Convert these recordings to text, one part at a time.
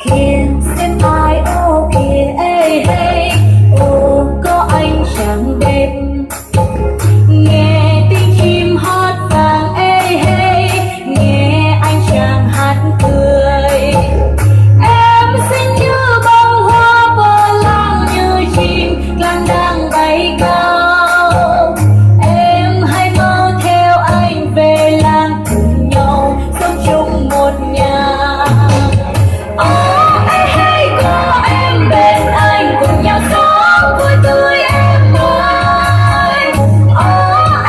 Kìa xem ai ô kìa ê hey, ô có anh chàng đẹp nghe tiếng chim hót vàng ê hey, nghe anh chàng hát cười. Em xinh như bông hoa bờ lang, như chim lang đang bay cao. Em hãy mau theo anh về làng, cùng nhau sống chung một nhà. Ê hey, có em bên anh, cùng nhau sống vui tươi em ơi.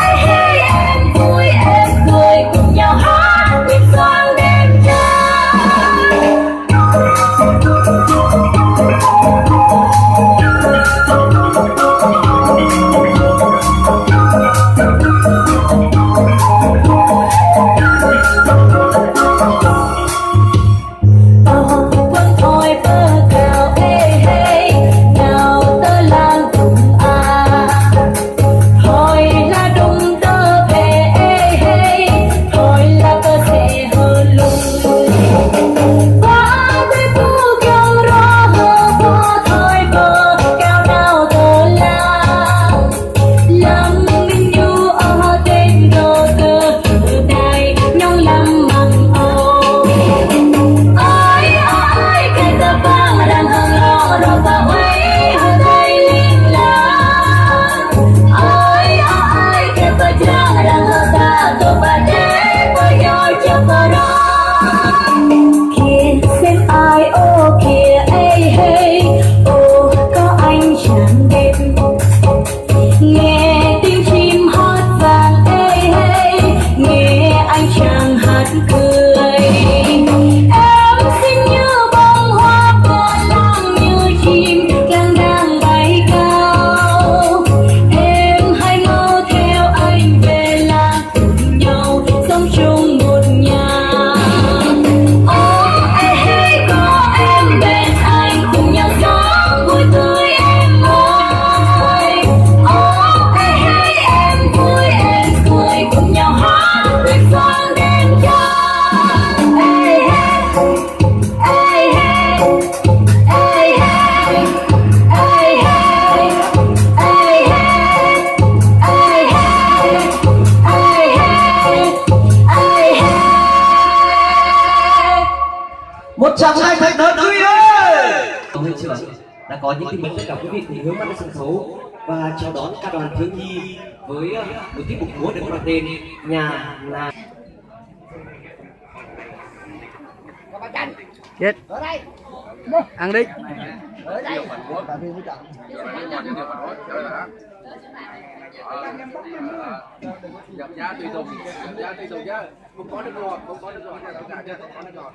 Ê hey, em vui em cười, cùng nhau hát nhịp xoang đêm trăng. Quân thôi bơ cào ê hey, nào tơ lang cùng thôi là đùng tơ về ê hey, thôi là tơ sẽ hơ lung. Qua quê phu kêu rõ hơ qua thôi bơ cao nào tơ lang. Lâm minh nhu ở tên gờ cơ từ đây nhong lâm măng ô. Ôi cái tơ vang đang hương lo rồi vào ấy ở đây linh lang. Ôi cái tơ trắng đang hương ta tổ bà đế với nhau cho vào đó. Kìa xem ai ô kìa ê hey, ô có anh chàng đẹp nghe tiếng chim hót vàng ê hey, nghe anh chàng hát cười. Em xinh như bông hoa bờ lang, như chim lang đang bay cao. Em hãy mau theo anh về làng, cùng nhau sống chung một nhà. Ê hey, có em bên anh, cùng nhau sống vui tươi em ơi. Ê hey, em vui em cười, cùng nhau hát nhịp xoang đêm trăng. Ê hey, ê hey, ê hey, ê hey, ê hey, ê hey, ê hey, ê hey. Một tràng hai thật lớn quý ơi. Hội trưởng đã có những tin mừng tất cả quý vị cùng hướng mắt đến sân khấu và chào đón ca đoàn thiếu nhi với một tiết mục múa được mang tên nhà là chết ăn đi. Giá tùy tục, giá tùy tục chứ. Không có được rồi, không có được rồi, tất cả chưa, không có được rồi.